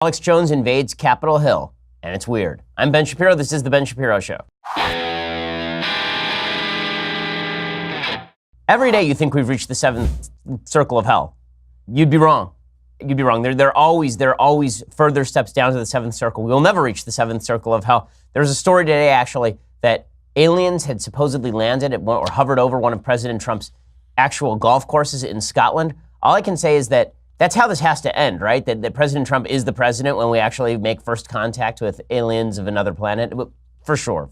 Alex Jones invades Capitol Hill, and it's weird. I'm Ben Shapiro. This is The Ben Shapiro Show. Every day you think we've reached the seventh circle of hell. You'd be wrong. You'd be wrong. There are always further steps down to the seventh circle. We will never reach the seventh circle of hell. There's a story today, actually, that aliens had supposedly landed at or hovered over one of President Trump's actual golf courses in Scotland. All I can say is that that's how this has to end, right? That President Trump is the president when we actually make first contact with aliens of another planet. For sure.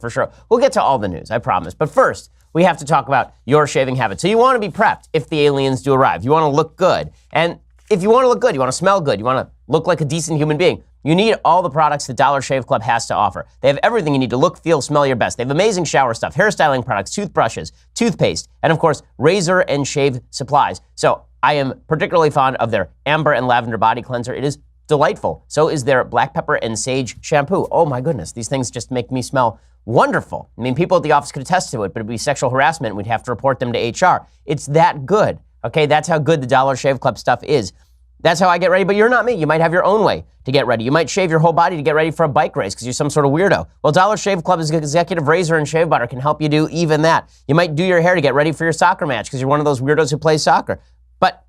We'll get to all the news, I promise. But first, we have to talk about your shaving habits. So you want to be prepped if the aliens do arrive. You want to look good. And if you want to look good, you want to smell good, you want to look like a decent human being, you need all the products the Dollar Shave Club has to offer. They have everything you need to look, feel, smell your best. They have amazing shower stuff, hairstyling products, toothbrushes, toothpaste, and of course, razor and shave supplies. So I am particularly fond of their amber and lavender body cleanser. It is delightful. So is their black pepper and sage shampoo. Oh my goodness, these things just make me smell wonderful. I mean, people at the office could attest to it, but it'd be sexual harassment. We'd have to report them to HR. It's that good. Okay, that's how good the Dollar Shave Club stuff is. That's how I get ready, but you're not me. You might have your own way to get ready. You might shave your whole body to get ready for a bike race because you're some sort of weirdo. Well, Dollar Shave Club's executive razor and shave butter can help you do even that. You might do your hair to get ready for your soccer match because you're one of those weirdos who plays soccer. But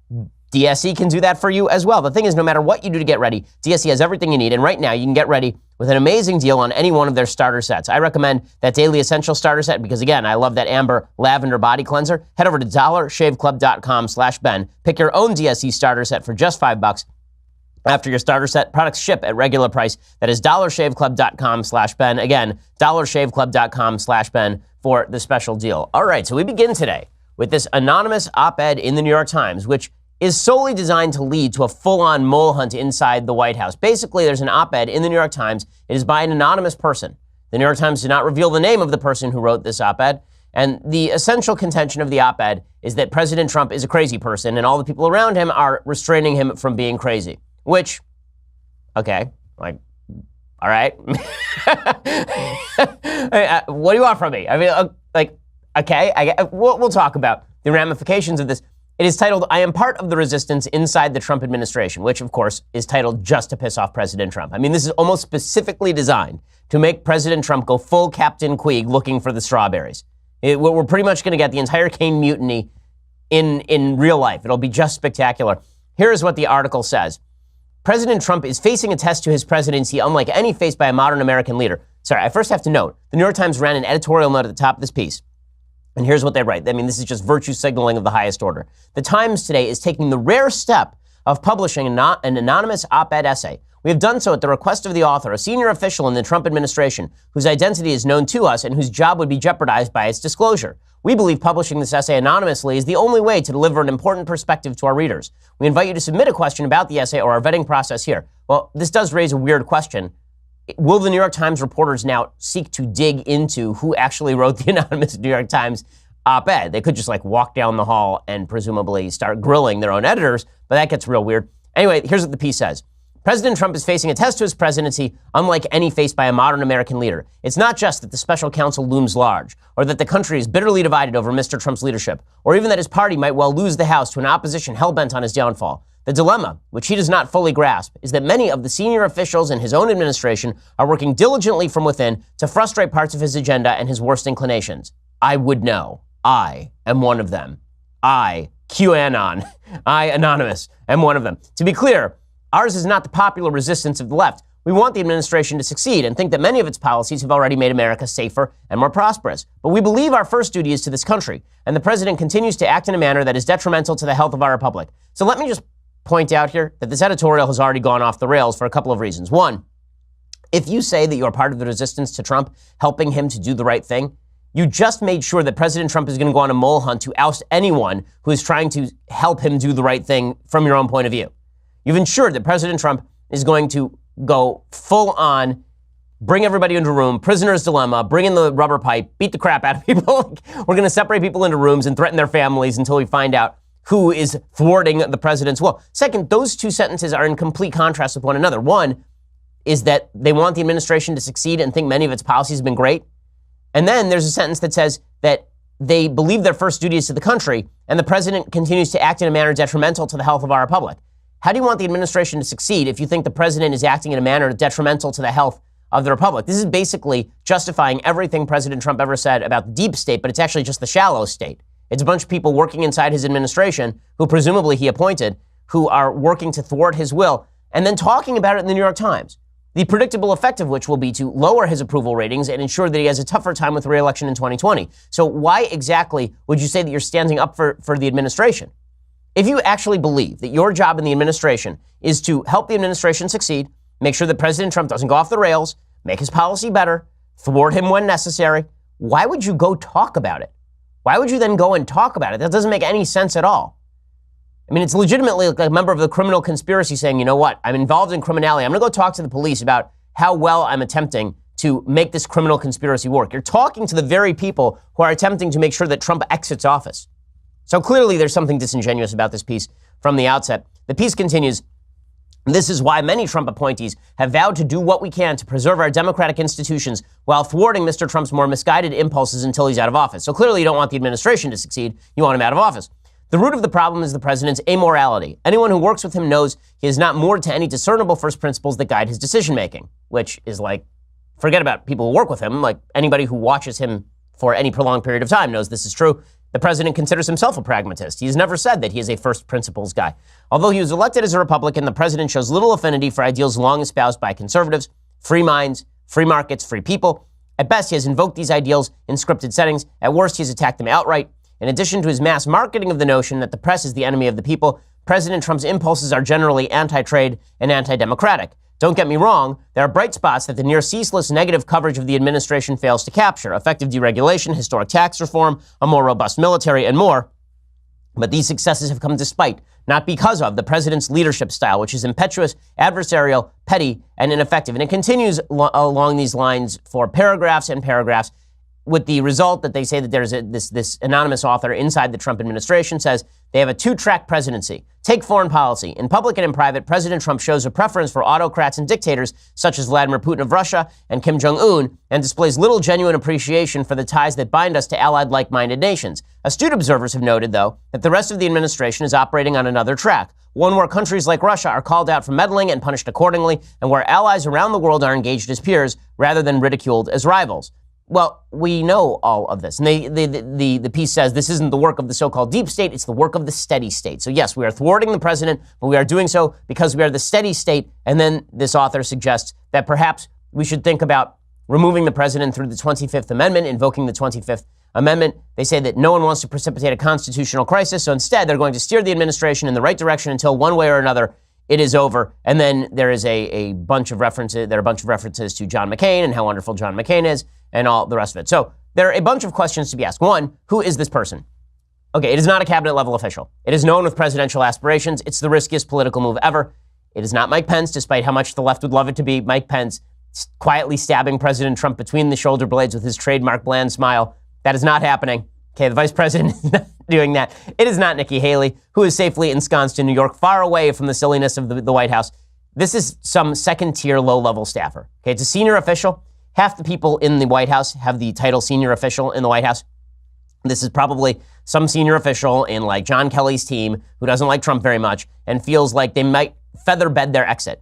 DSE can do that for you as well. The thing is, no matter what you do to get ready, DSE has everything you need. And right now, you can get ready with an amazing deal on any one of their starter sets. I recommend that Daily Essential starter set because, again, I love that amber lavender body cleanser. Head over to dollarshaveclub.com/Ben. Pick your own DSE starter set for just $5. After your starter set, products ship at regular price. That is dollarshaveclub.com/Ben. Again, dollarshaveclub.com/Ben for the special deal. All right, so we begin today with this anonymous op-ed in the New York Times, which is solely designed to lead to a full-on mole hunt inside the White House. Basically, there's an op-ed in the New York Times. It is by an anonymous person. The New York Times did not reveal the name of the person who wrote this op-ed. And the essential contention of the op-ed is that President Trump is a crazy person and all the people around him are restraining him from being crazy. Which, okay, like, all right. What do you want from me? I mean, okay, we'll talk about the ramifications of this. It is titled, I am part of the resistance inside the Trump administration, which, of course, is titled just to piss off President Trump. I mean, this is almost specifically designed to make President Trump go full Captain Queeg looking for the strawberries. We're pretty much going to get the entire Kane mutiny in real life. It'll be just spectacular. Here is what the article says. President Trump is facing a test to his presidency unlike any faced by a modern American leader. Sorry, I first have to note, the New York Times ran an editorial note at the top of this piece. And here's what they write. I mean, this is just virtue signaling of the highest order. The Times today is taking the rare step of publishing an anonymous op-ed essay. We have done so at the request of the author, a senior official in the Trump administration, whose identity is known to us and whose job would be jeopardized by its disclosure. We believe publishing this essay anonymously is the only way to deliver an important perspective to our readers. We invite you to submit a question about the essay or our vetting process here. Well, this does raise a weird question. Will the New York Times reporters now seek to dig into who actually wrote the anonymous New York Times op-ed? They could just walk down the hall and presumably start grilling their own editors, but that gets real weird. Anyway, here's what the piece says. President Trump is facing a test to his presidency unlike any faced by a modern American leader. It's not just that the special counsel looms large, or that the country is bitterly divided over Mr. Trump's leadership, or even that his party might well lose the House to an opposition hell-bent on his downfall. The dilemma, which he does not fully grasp, is that many of the senior officials in his own administration are working diligently from within to frustrate parts of his agenda and his worst inclinations. I would know. I am one of them. I, QAnon, I, Anonymous, am one of them. To be clear, ours is not the popular resistance of the left. We want the administration to succeed and think that many of its policies have already made America safer and more prosperous. But we believe our first duty is to this country, and the president continues to act in a manner that is detrimental to the health of our republic. So let me just point out here that this editorial has already gone off the rails for a couple of reasons. One, if you say that you're part of the resistance to Trump, helping him to do the right thing, you just made sure that President Trump is going to go on a mole hunt to oust anyone who is trying to help him do the right thing from your own point of view. You've ensured that President Trump is going to go full on, bring everybody into a room, prisoner's dilemma, bring in the rubber pipe, beat the crap out of people. We're going to separate people into rooms and threaten their families until we find out who is thwarting the president's will. Second, those two sentences are in complete contrast with one another. One is that they want the administration to succeed and think many of its policies have been great. And then there's a sentence that says that they believe their first duty is to the country, and the president continues to act in a manner detrimental to the health of our republic. How do you want the administration to succeed if you think the president is acting in a manner detrimental to the health of the republic? This is basically justifying everything President Trump ever said about the deep state, but it's actually just the shallow state. It's a bunch of people working inside his administration, who presumably he appointed, who are working to thwart his will, and then talking about it in the New York Times. The predictable effect of which will be to lower his approval ratings and ensure that he has a tougher time with re-election in 2020. So why exactly would you say that you're standing up for the administration? If you actually believe that your job in the administration is to help the administration succeed, make sure that President Trump doesn't go off the rails, make his policy better, thwart him when necessary, why would you go talk about it? Why would you then go and talk about it? That doesn't make any sense at all. I mean, it's legitimately like a member of the criminal conspiracy saying, you know what, I'm involved in criminality. I'm going to go talk to the police about how well I'm attempting to make this criminal conspiracy work. You're talking to the very people who are attempting to make sure that Trump exits office. So clearly there's something disingenuous about this piece from the outset. The piece continues, this is why many Trump appointees have vowed to do what we can to preserve our democratic institutions while thwarting Mr. Trump's more misguided impulses until he's out of office. So clearly you don't want the administration to succeed. You want him out of office. The root of the problem is the president's amorality. Anyone who works with him knows he is not moored to any discernible first principles that guide his decision-making, which is like, forget about people who work with him, like anybody who watches him for any prolonged period of time knows this is true. The president considers himself a pragmatist. He's never said that he is a first principles guy. Although he was elected as a Republican, the president shows little affinity for ideals long espoused by conservatives, free minds, free markets, free people. At best, he has invoked these ideals in scripted settings. At worst, he has attacked them outright. In addition to his mass marketing of the notion that the press is the enemy of the people, President Trump's impulses are generally anti-trade and anti-democratic. Don't get me wrong, there are bright spots that the near ceaseless negative coverage of the administration fails to capture: effective deregulation, historic tax reform, a more robust military, and more. But these successes have come despite, not because of, the president's leadership style, which is impetuous, adversarial, petty, and ineffective. And it continues along these lines for paragraphs and paragraphs, with the result that they say that there's this anonymous author inside the Trump administration says they have a two-track presidency. Take foreign policy. In public and in private, President Trump shows a preference for autocrats and dictators such as Vladimir Putin of Russia and Kim Jong-un, and displays little genuine appreciation for the ties that bind us to allied like-minded nations. Astute observers have noted, though, that the rest of the administration is operating on another track, one where countries like Russia are called out for meddling and punished accordingly, and where allies around the world are engaged as peers rather than ridiculed as rivals. Well, we know all of this. And the piece says this isn't the work of the so-called deep state, it's the work of the steady state. So yes, we are thwarting the president, but we are doing so because we are the steady state. And then this author suggests that perhaps we should think about removing the president through the 25th Amendment, invoking the 25th Amendment. They say that no one wants to precipitate a constitutional crisis, so instead they're going to steer the administration in the right direction until one way or another it is over. And then there is a bunch of references, there are a bunch of references to John McCain and how wonderful John McCain is and all the rest of it. So there are a bunch of questions to be asked. One, who is this person? Okay, it is not a cabinet level official. It is known with presidential aspirations. It's the riskiest political move ever. It is not Mike Pence, despite how much the left would love it to be. Mike Pence quietly stabbing President Trump between the shoulder blades with his trademark bland smile. That is not happening. Okay, the vice president is not doing that. It is not Nikki Haley, who is safely ensconced in New York, far away from the silliness of the White House. This is some second-tier, low-level staffer. Okay, it's a senior official. Half the people in the White House have the title senior official in the White House. This is probably some senior official in like John Kelly's team who doesn't like Trump very much and feels like they might feather bed their exit.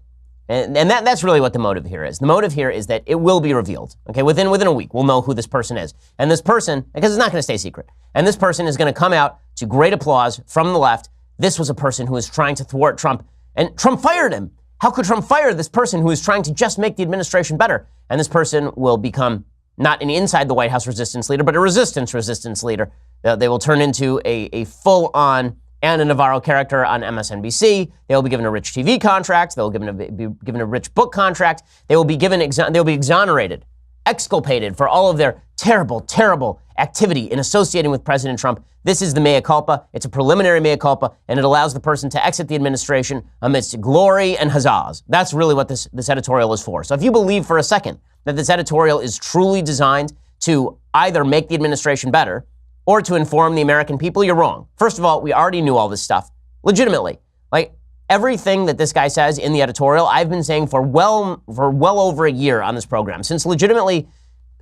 And that's really what the motive here is. The motive here is that it will be revealed. Okay, within a week, we'll know who this person is. And this person, because it's not going to stay secret, and this person is going to come out to great applause from the left. This was a person who was trying to thwart Trump, and Trump fired him. How could Trump fire this person who is trying to just make the administration better? And this person will become not an inside the White House resistance leader, but a resistance leader. They will turn into a full-on Ana Navarro character on MSNBC. They will be given a rich TV contract. They will be given a rich book contract. They will be exonerated, exculpated for all of their terrible, terrible activity in associating with President Trump. This is the mea culpa. It's a preliminary mea culpa, and it allows the person to exit the administration amidst glory and huzzas. That's really what this editorial is for. So if you believe for a second that this editorial is truly designed to either make the administration better or to inform the American people, you're wrong. First of all, we already knew all this stuff, legitimately. Like, everything that this guy says in the editorial, I've been saying for well over a year on this program. Since legitimately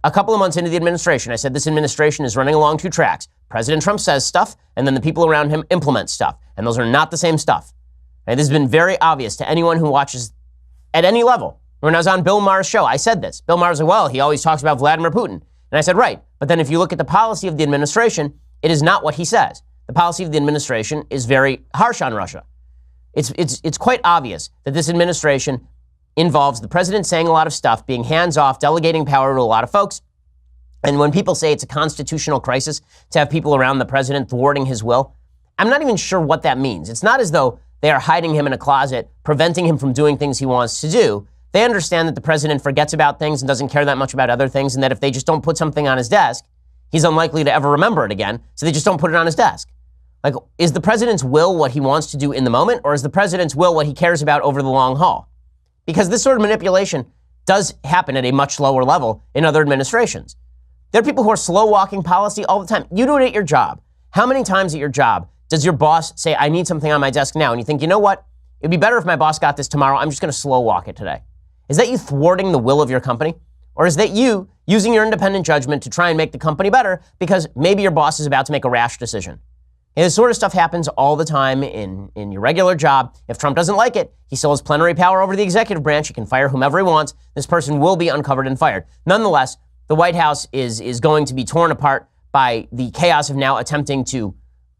a couple of months into the administration, I said this administration is running along two tracks. President Trump says stuff, and then the people around him implement stuff. And those are not the same stuff. Right? This has been very obvious to anyone who watches at any level. When I was on Bill Maher's show, I said this. Bill Maher's like, well, he always talks about Vladimir Putin. And I said, right. But then if you look at the policy of the administration, it is not what he says. The policy of the administration is very harsh on Russia. It's quite obvious that this administration involves the president saying a lot of stuff, being hands-off, delegating power to a lot of folks. And when people say it's a constitutional crisis to have people around the president thwarting his will, I'm not even sure what that means. It's not as though they are hiding him in a closet, preventing him from doing things he wants to do. They understand that the president forgets about things and doesn't care that much about other things, and that if they just don't put something on his desk, he's unlikely to ever remember it again, so they just don't put it on his desk. Like, is the president's will what he wants to do in the moment, or is the president's will what he cares about over the long haul? Because this sort of manipulation does happen at a much lower level in other administrations. There are people who are slow-walking policy all the time. You do it at your job. How many times at your job does your boss say, I need something on my desk now? And you think, you know what? It'd be better if my boss got this tomorrow. I'm just going to slow walk it today. Is that you thwarting the will of your company? Or is that you using your independent judgment to try and make the company better because maybe your boss is about to make a rash decision? And this sort of stuff happens all the time in your regular job. If Trump doesn't like it, he still has plenary power over the executive branch. He can fire whomever he wants. This person will be uncovered and fired. Nonetheless, the White House is going to be torn apart by the chaos of now attempting to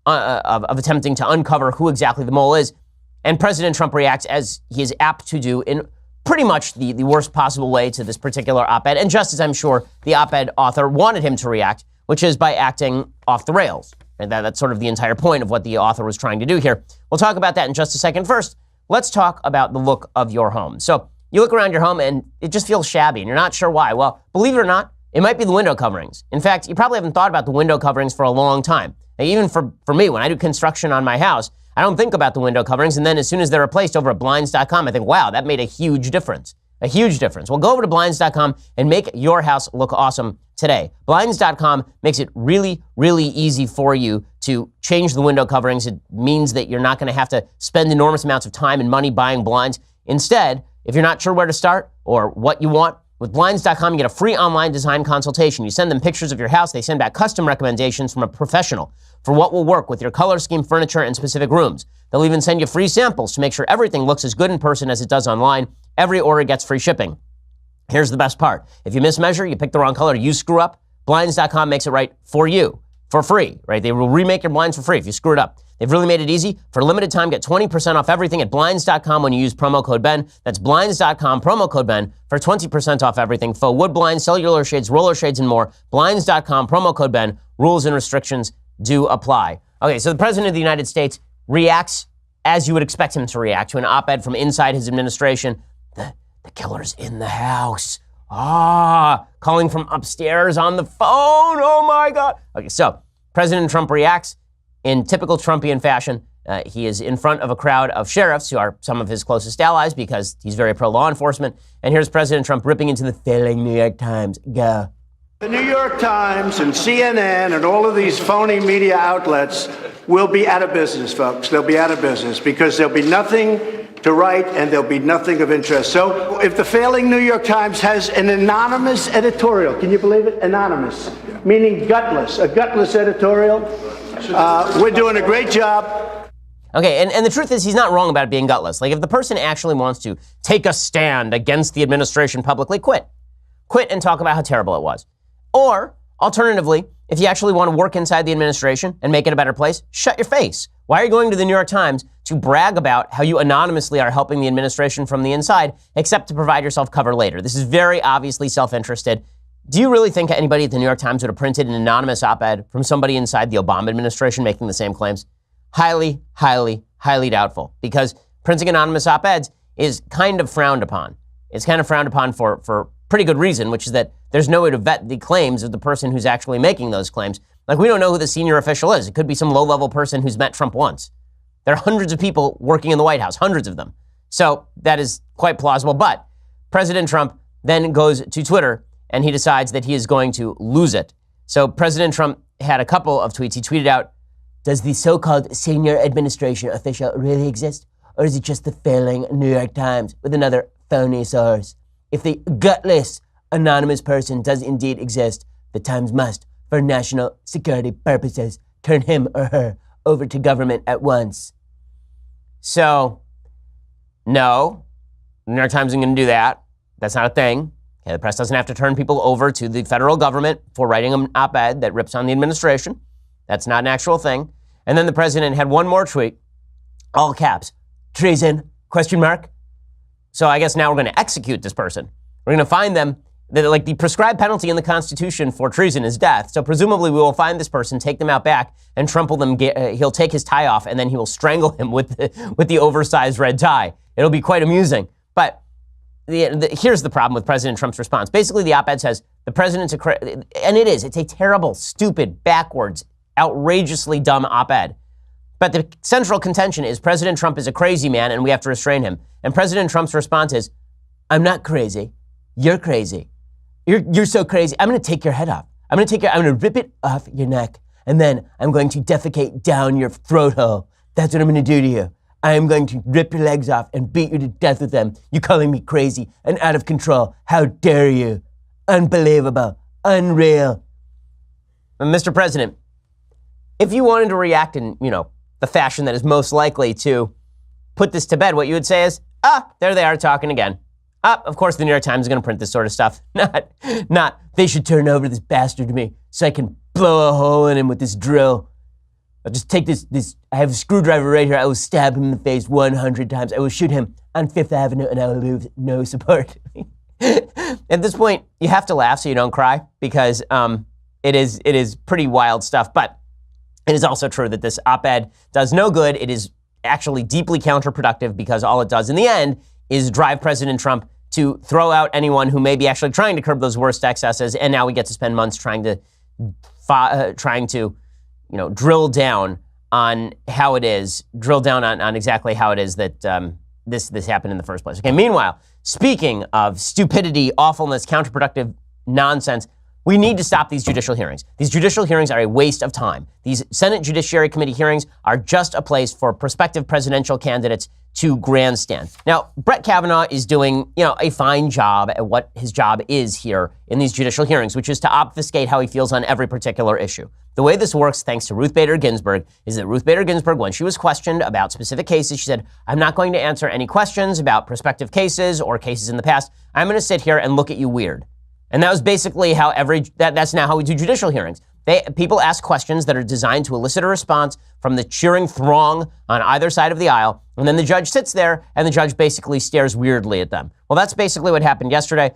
uncover who exactly the mole is. And President Trump reacts as he is apt to do in pretty much the worst possible way to this particular op-ed, and just as I'm sure the op-ed author wanted him to react, which is by acting off the rails. And that's sort of the entire point of what the author was trying to do here. We'll talk about that in just a second. First, let's talk about the look of your home. So you look around your home and it just feels shabby and you're not sure why. Well, believe it or not, it might be the window coverings. In fact, you probably haven't thought about the window coverings for a long time. Now, even for me, when I do construction on my house, I don't think about the window coverings, and then as soon as they're replaced over at Blinds.com, I think, wow, that made a huge difference. A huge difference. Well, go over to Blinds.com and make your house look awesome today. Blinds.com makes it really, really easy for you to change the window coverings. It means that you're not going to have to spend enormous amounts of time and money buying blinds. Instead, if you're not sure where to start or what you want, with Blinds.com, you get a free online design consultation. You send them pictures of your house. They send back custom recommendations from a professional for what will work with your color scheme, furniture, and specific rooms. They'll even send you free samples to make sure everything looks as good in person as it does online. Every order gets free shipping. Here's the best part. If you mismeasure, you pick the wrong color, you screw up, Blinds.com makes it right for you for free, right? They will remake your blinds for free if you screw it up. They've really made it easy. For a limited time, get 20% off everything at Blinds.com when you use promo code Ben. That's Blinds.com, promo code Ben, for 20% off everything. Faux wood blinds, cellular shades, roller shades, and more. Blinds.com, promo code Ben. Rules and restrictions do apply. Okay, so the President of the United States reacts as you would expect him to react to an op-ed from inside his administration. The killer's in the house. Calling from upstairs on the phone. Oh my God. Okay, so President Trump reacts in typical Trumpian fashion. He is in front of a crowd of sheriffs who are some of his closest allies because he's very pro-law enforcement. And here's President Trump ripping into the failing New York Times. Go. The New York Times and CNN and all of these phony media outlets will be out of business, folks. They'll be out of business because there'll be nothing to write and there'll be nothing of interest. So if the failing New York Times has an anonymous editorial, can you believe it? Anonymous, meaning gutless, a gutless editorial. We're doing a great job. Okay, and the truth is he's not wrong about it being gutless. Like, if the person actually wants to take a stand against the administration publicly, quit. Quit and talk about how terrible it was. Or, alternatively, if you actually want to work inside the administration and make it a better place, shut your face. Why are you going to the New York Times to brag about how you anonymously are helping the administration from the inside, except to provide yourself cover later? This is very obviously self-interested. Do you really think anybody at the New York Times would have printed an anonymous op-ed from somebody inside the Obama administration making the same claims? Highly, highly, highly doubtful, because printing anonymous op-eds is kind of frowned upon. It's kind of frowned upon for pretty good reason, which is that there's no way to vet the claims of the person who's actually making those claims. Like, we don't know who the senior official is. It could be some low-level person who's met Trump once. There are hundreds of people working in the White House, hundreds of them. So that is quite plausible. But President Trump then goes to Twitter and he decides that he is going to lose it. So President Trump had a couple of tweets. He tweeted out, does the so-called senior administration official really exist? Or is it just the failing New York Times with another phony source? If the gutless anonymous person does indeed exist, the Times must, for national security purposes, turn him or her over to government at once. So No, the New York Times isn't going to do that. That's not a thing. Okay, the press doesn't have to turn people over to the federal government for writing an op-ed that rips on the administration. That's not an actual thing. And then the president had one more tweet, all caps, treason, question mark. So I guess now we're going to execute this person. We're going to find them. Like the prescribed penalty in the Constitution for treason is death. So presumably we will find this person, take them out back, and trample them. He'll take his tie off, and then he will strangle him with the oversized red tie. It'll be quite amusing. But here's the problem with President Trump's response. Basically, the op-ed says the president's and it is. It's a terrible, stupid, backwards, outrageously dumb op-ed. But the central contention is President Trump is a crazy man, and we have to restrain him. And President Trump's response is, "I'm not crazy. You're crazy. You're so crazy. I'm going to take your head off. I'm going to rip it off your neck, and then I'm going to defecate down your throat hole. That's what I'm going to do to you. I am going to rip your legs off and beat you to death with them. You calling me crazy and out of control. How dare you? Unbelievable. Unreal." And Mr. President, if you wanted to react in, the fashion that is most likely to put this to bed, what you would say is, there they are talking again. Of course, the New York Times is going to print this sort of stuff. Not, they should turn over this bastard to me so I can blow a hole in him with this drill. I'll just take this, I have a screwdriver right here. I will stab him in the face 100 times. I will shoot him on Fifth Avenue and I will lose no support. At this point, you have to laugh so you don't cry because it is pretty wild stuff. But it is also true that this op-ed does no good. It is actually deeply counterproductive because all it does in the end is drive President Trump to throw out anyone who may be actually trying to curb those worst excesses, and now we get to spend months trying to drill down on how it is, on exactly how it is that this happened in the first place. Okay. Meanwhile, speaking of stupidity, awfulness, counterproductive nonsense, we need to stop these judicial hearings. These judicial hearings are a waste of time. These Senate Judiciary Committee hearings are just a place for prospective presidential candidates to grandstand. Now, Brett Kavanaugh is doing, a fine job at what his job is here in these judicial hearings, which is to obfuscate how he feels on every particular issue. The way this works, thanks to Ruth Bader Ginsburg, is that Ruth Bader Ginsburg, when she was questioned about specific cases, she said, "I'm not going to answer any questions about prospective cases or cases in the past. I'm going to sit here and look at you weird." And that was basically how that's now how we do judicial hearings. People ask questions that are designed to elicit a response from the cheering throng on either side of the aisle, and then the judge sits there, and the judge basically stares weirdly at them. Well, that's basically what happened yesterday,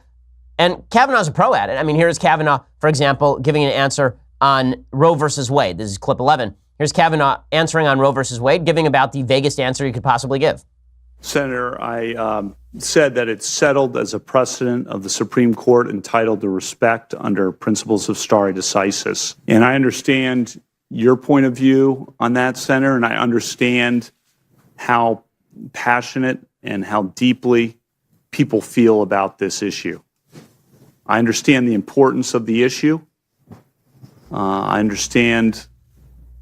and Kavanaugh's a pro at it. I mean, here's Kavanaugh, for example, giving an answer on Roe versus Wade. This is clip 11. Here's Kavanaugh answering on Roe versus Wade, giving about the vaguest answer he could possibly give. Senator, I said that it's settled as a precedent of the Supreme Court entitled to respect under principles of stare decisis. And I understand your point of view on that, Senator, and I understand how passionate and how deeply people feel about this issue. I understand the importance of the issue. I understand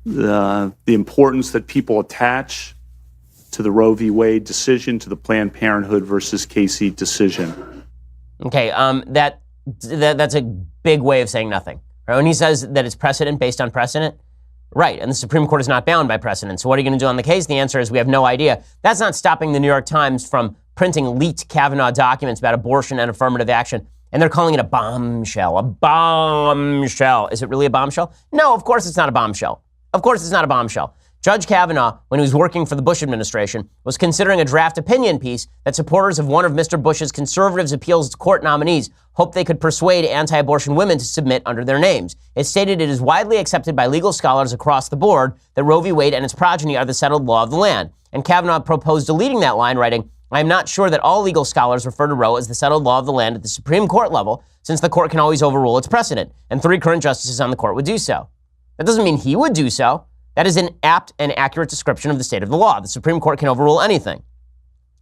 the importance that people attach to the Roe v. Wade decision, to the Planned Parenthood versus Casey decision. Okay, that's a big way of saying nothing. Right? When he says that it's precedent based on precedent, right, and the Supreme Court is not bound by precedent. So what are you going to do on the case? The answer is we have no idea. That's not stopping the New York Times from printing leaked Kavanaugh documents about abortion and affirmative action. And they're calling it a bombshell. A bombshell. Is it really a bombshell? No, of course it's not a bombshell. Of course it's not a bombshell. Judge Kavanaugh, when he was working for the Bush administration, was considering a draft opinion piece that supporters of one of Mr. Bush's conservative appeals court nominees hoped they could persuade anti-abortion women to submit under their names. It stated it is widely accepted by legal scholars across the board that Roe v. Wade and its progeny are the settled law of the land. And Kavanaugh proposed deleting that line, writing, "I am not sure that all legal scholars refer to Roe as the settled law of the land at the Supreme Court level, since the court can always overrule its precedent, and 3 current justices on the court would do so." That doesn't mean he would do so. That is an apt and accurate description of the state of the law. The Supreme Court can overrule anything.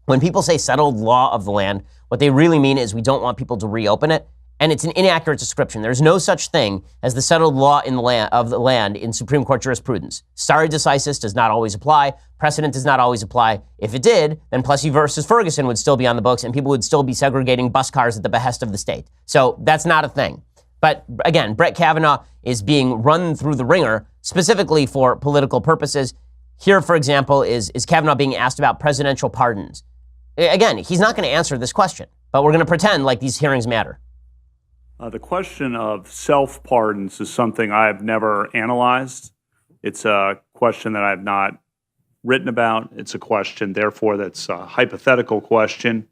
When people say settled law of the land, what they really mean is we don't want people to reopen it, and it's an inaccurate description. There's no such thing as the settled law of the land in Supreme Court jurisprudence. Stare decisis does not always apply. Precedent does not always apply. If it did, then Plessy versus Ferguson would still be on the books, and people would still be segregating bus cars at the behest of the state. So that's not a thing. But again, Brett Kavanaugh is being run through the ringer specifically for political purposes. Here, for example, is Kavanaugh being asked about presidential pardons. again, he's not going to answer this question, but we're going to pretend like these hearings matter. The question of self-pardons is something I have never analyzed. It's a question that I have not written about. It's a question, therefore, that's a hypothetical question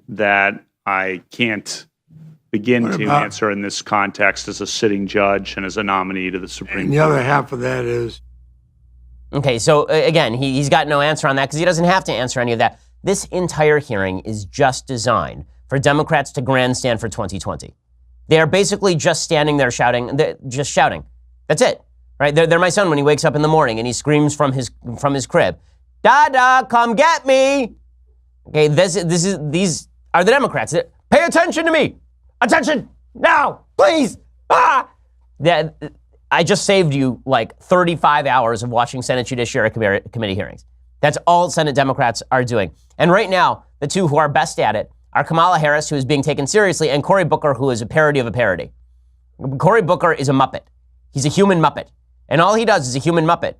that I can't begin to answer in this context as a sitting judge and as a nominee to the Supreme Court. And the other half of that is... Okay, so again, he's got no answer on that because he doesn't have to answer any of that. This entire hearing is just designed for Democrats to grandstand for 2020. They are basically just standing there shouting, just shouting. That's it, right? They're my son when he wakes up in the morning and he screams from his crib, "Dada, come get me!" Okay, these are the Democrats. Pay attention to me. Attention now, please. I just saved you like 35 hours of watching Senate Judiciary Committee hearings. That's all Senate Democrats are doing. And right now, the two who are best at it are Kamala Harris, who is being taken seriously, and Cory Booker, who is a parody of a parody. Cory Booker is a Muppet. He's a human Muppet. And all he does as a human Muppet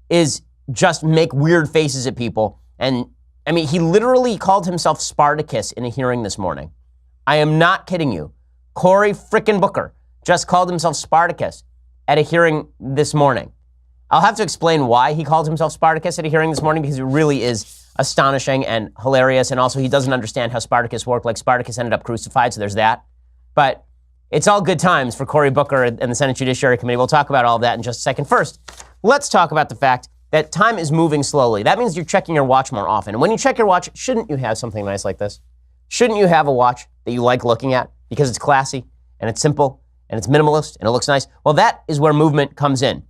is just make weird faces at people. And I mean, he literally called himself Spartacus in a hearing this morning. I am not kidding you. Cory frickin' Booker just called himself Spartacus at a hearing this morning. I'll have to explain why he called himself Spartacus at a hearing this morning, because it really is astonishing and hilarious. And also he doesn't understand how Spartacus worked. Like, Spartacus ended up crucified, so there's that. But it's all good times for Cory Booker and the Senate Judiciary Committee. We'll talk about all of that in just a second. First, let's talk about the fact that time is moving slowly. That means you're checking your watch more often. And when you check your watch, shouldn't you have something nice like this? Shouldn't you have a watch that you like looking at because it's classy and it's simple and it's minimalist and it looks nice? Well, that is where Movement comes in.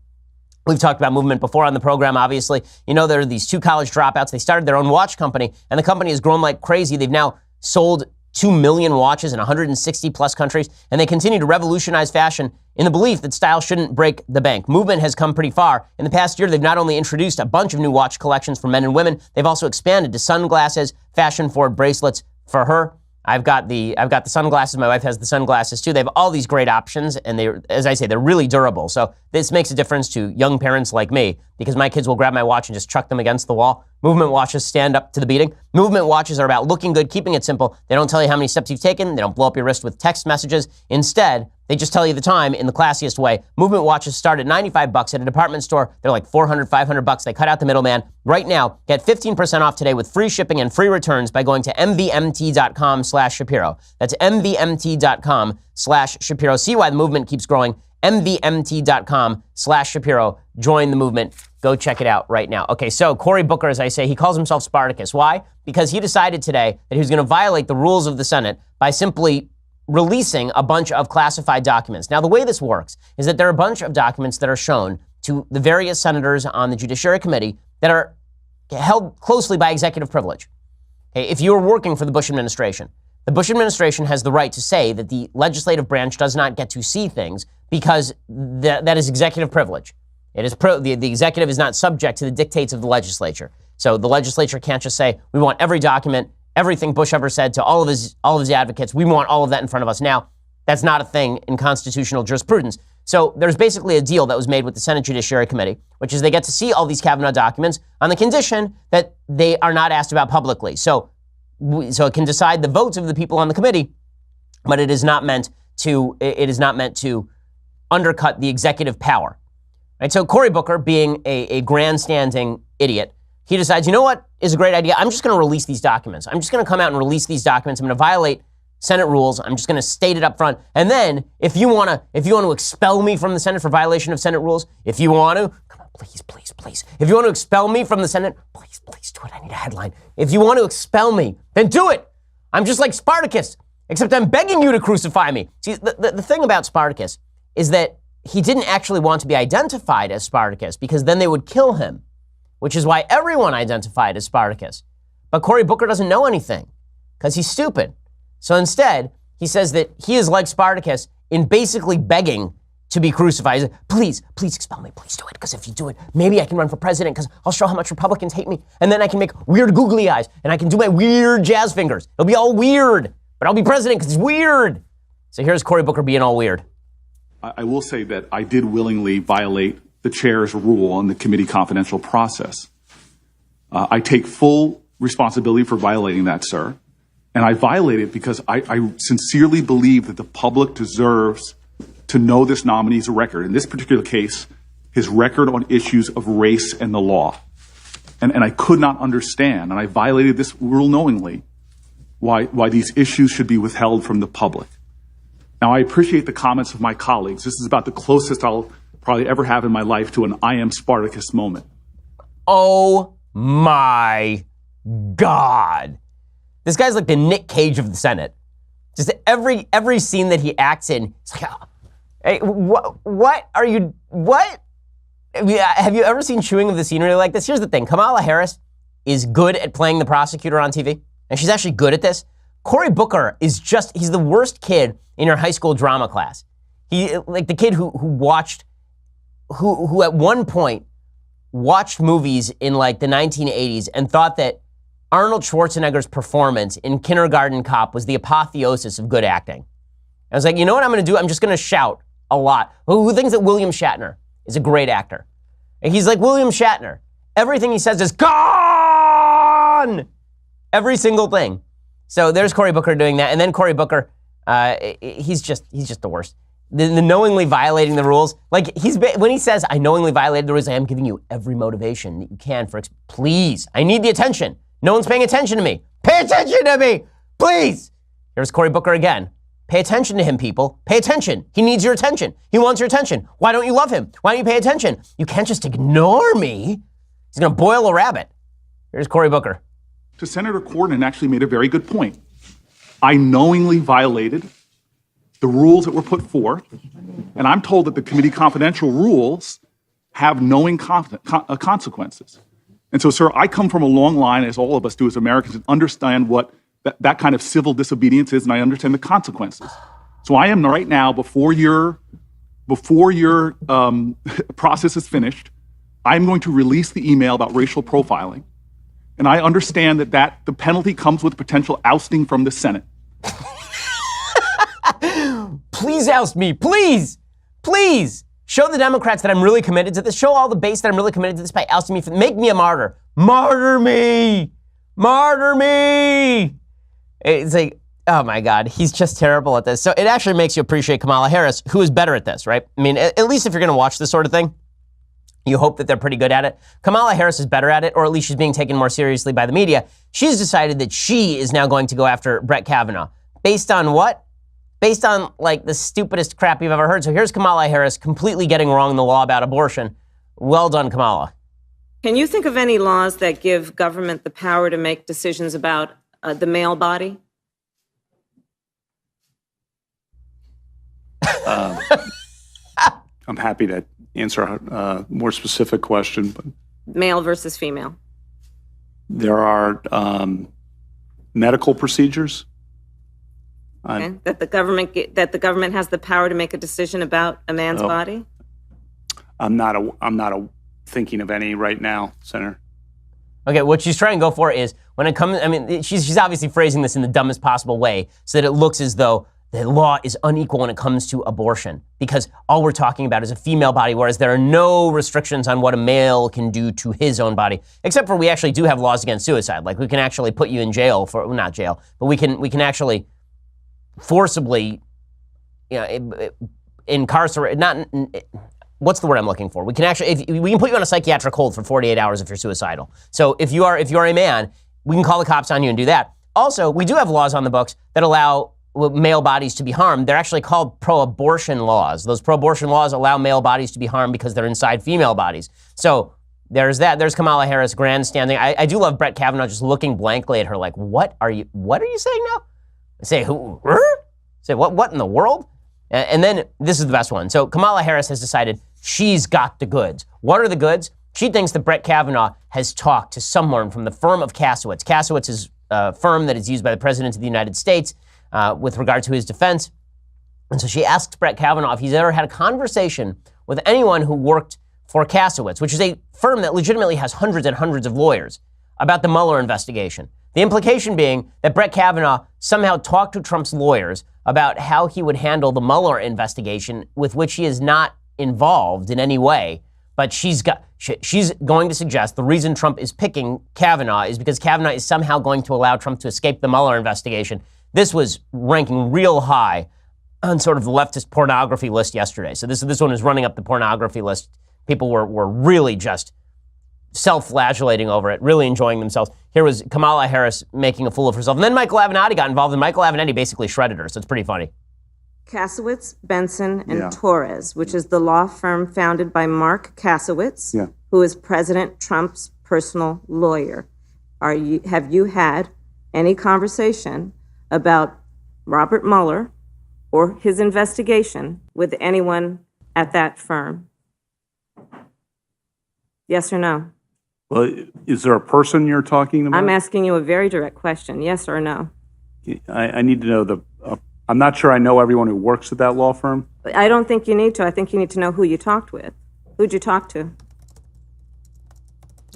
We've talked about Movement before on the program, obviously. You know, there are these two college dropouts. They started their own watch company, and the company has grown like crazy. They've now sold 2 million watches in 160 plus countries, and they continue to revolutionize fashion in the belief that style shouldn't break the bank. Movement has come pretty far. In the past year, they've not only introduced a bunch of new watch collections for men and women, they've also expanded to sunglasses, fashion-forward bracelets for her. I've got the sunglasses. My wife has the sunglasses too. They have all these great options, and they, as I say, they're really durable. So this makes a difference to young parents like me, because my kids will grab my watch and just chuck them against the wall. Movement watches stand up to the beating. Movement watches are about looking good, keeping it simple. They don't tell you how many steps you've taken. They don't blow up your wrist with text messages. Instead, they just tell you the time in the classiest way. Movement watches start at $95 at a department store. They're like $400, $500. They cut out the middleman. Right now, get 15% off today with free shipping and free returns by going to mvmt.com/Shapiro. That's mvmt.com/Shapiro. See why the movement keeps growing. mvmt.com/Shapiro. Join the movement. Go check it out right now. Okay, so Cory Booker, as I say, he calls himself Spartacus. Why? Because he decided today that he was going to violate the rules of the Senate by simply releasing a bunch of classified documents. Now, the way this works is that there are a bunch of documents that are shown to the various senators on the Judiciary Committee that are held closely by executive privilege. Okay, if you're working for the Bush administration, the Bush administration has the right to say that the legislative branch does not get to see things because that is executive privilege. It is the executive is not subject to the dictates of the legislature. So the legislature can't just say, we want every document, everything Bush ever said to all of his advocates, we want all of that in front of us now. That's not a thing in constitutional jurisprudence. So there's basically a deal that was made with the Senate Judiciary Committee, which is they get to see all these Kavanaugh documents on the condition that they are not asked about publicly. So it can decide the votes of the people on the committee, but it is not meant to undercut the executive power. Right? So Cory Booker, being a grandstanding idiot, he decides, you know what is a great idea? I'm just going to release these documents. I'm just going to come out and release these documents. I'm going to violate Senate rules. I'm just going to state it up front. And then if you want to expel me from the Senate for violation of Senate rules, if you want to, come on, please. If you want to expel me from the Senate, please do it. I need a headline. If you want to expel me, then do it. I'm just like Spartacus, except I'm begging you to crucify me. See, the thing about Spartacus is that he didn't actually want to be identified as Spartacus because then they would kill him, which is why everyone identified as Spartacus. But Cory Booker doesn't know anything because he's stupid. So instead, he says that he is like Spartacus in basically begging to be crucified. He says, please expel me. Please do it, because if you do it, maybe I can run for president because I'll show how much Republicans hate me. And then I can make weird googly eyes and I can do my weird jazz fingers. It'll be all weird, but I'll be president because it's weird. So here's Cory Booker being all weird. I will say that I did willingly violate the chair's rule on the committee confidential process. I take full responsibility for violating that, sir. And I violate it because I sincerely believe that the public deserves to know this nominee's record. In this particular case, his record on issues of race and the law. And I could not understand, and I violated this rule knowingly, why these issues should be withheld from the public. Now, I appreciate the comments of my colleagues. This is about the closest I'll probably ever have in my life to an I am Spartacus moment. Oh my God. This guy's like the Nick Cage of the Senate. Just every scene that he acts in, it's like, oh, hey, what are you, what? Have you ever seen chewing of the scenery like this? Here's the thing. Kamala Harris is good at playing the prosecutor on TV, and she's actually good at this. Cory Booker is he's the worst kid in your high school drama class. He, like the kid who at one point watched movies in like the 1980s and thought that Arnold Schwarzenegger's performance in Kindergarten Cop was the apotheosis of good acting. I was like, you know what I'm going to do? I'm just going to shout a lot. Who thinks that William Shatner is a great actor? And he's like William Shatner. Everything he says is gone! Every single thing. So there's Cory Booker doing that. And then Cory Booker, he's just the worst. The knowingly violating the rules. Like when he says, I knowingly violated the rules, I am giving you every motivation that you can for, please, I need the attention. No one's paying attention to me. Pay attention to me, please. Here's Cory Booker again. Pay attention to him, people. Pay attention. He needs your attention. He wants your attention. Why don't you love him? Why don't you pay attention? You can't just ignore me. He's going to boil a rabbit. Here's Cory Booker. To Senator Corden actually made a very good point. I knowingly violated the rules that were put forth, and I'm told that the committee confidential rules have knowing consequences. And so, sir, I come from a long line, as all of us do as Americans, and understand what that kind of civil disobedience is, and I understand the consequences. So I am right now, before your process is finished, I'm going to release the email about racial profiling. And I understand that the penalty comes with potential ousting from the Senate. Please oust me, please, please. Show the Democrats that I'm really committed to this. Show all the base that I'm really committed to this by ousting me. Make me a martyr. Martyr me. Martyr me. It's like, oh my God, he's just terrible at this. So it actually makes you appreciate Kamala Harris, who is better at this, right? I mean, at least if you're going to watch this sort of thing, you hope that they're pretty good at it. Kamala Harris is better at it, or at least she's being taken more seriously by the media. She's decided that she is now going to go after Brett Kavanaugh. Based on what? Based on like the stupidest crap you've ever heard. So here's Kamala Harris completely getting wrong the law about abortion. Well done, Kamala. Can you think of any laws that give government the power to make decisions about the male body? I'm happy to answer a more specific question, but Male versus female. there are medical procedures. Okay? That the government has the power to make a decision about a man's body? I'm not thinking of any right now, Senator. Okay, what she's trying to go for is when it comes, I mean, she's obviously phrasing this in the dumbest possible way so that it looks as though the law is unequal when it comes to abortion, because all we're talking about is a female body, whereas there are no restrictions on what a male can do to his own body, except for we actually do have laws against suicide. Like we can actually put you in jail for, well, not jail, but we can actually forcibly, incarcerate, what's the word I'm looking for? We can actually, we can put you on a psychiatric hold for 48 hours if you're suicidal. So if you are a man, we can call the cops on you and do that. Also, we do have laws on the books that allow male bodies to be harmed. They're actually called pro-abortion laws. Those pro-abortion laws allow male bodies to be harmed because they're inside female bodies. So there's that. There's Kamala Harris grandstanding. I do love Brett Kavanaugh just looking blankly at her like, what are you saying now? I say, who? Say, what in the world? And then this is the best one. So Kamala Harris has decided she's got the goods. What are the goods? She thinks that Brett Kavanaugh has talked to someone from the firm of Kasowitz. Kasowitz is a firm that is used by the President of the United States with regard to his defense. And so she asks Brett Kavanaugh if he's ever had a conversation with anyone who worked for Kasowitz, which is a firm that legitimately has hundreds and hundreds of lawyers, about the Mueller investigation. The implication being that Brett Kavanaugh somehow talked to Trump's lawyers about how he would handle the Mueller investigation, with which he is not involved in any way, but she's going to suggest the reason Trump is picking Kavanaugh is because Kavanaugh is somehow going to allow Trump to escape the Mueller investigation. This was ranking real high on sort of the leftist pornography list yesterday. So this one is running up the pornography list. People were really just self-flagellating over it, really enjoying themselves. Here was Kamala Harris making a fool of herself. And then Michael Avenatti got involved, and Michael Avenatti basically shredded her, so it's pretty funny. Kasowitz, Benson, and Torres, which is the law firm founded by Mark Kasowitz, who is President Trump's personal lawyer. Have you had any conversation about Robert Mueller or his investigation with anyone at that firm? Yes or no? Well, is there a person you're talking about? I'm asking you a very direct question, yes or no? I need to know I'm not sure I know everyone who works at that law firm. I don't think you need to. I think you need to know who you talked with. Who'd you talk to?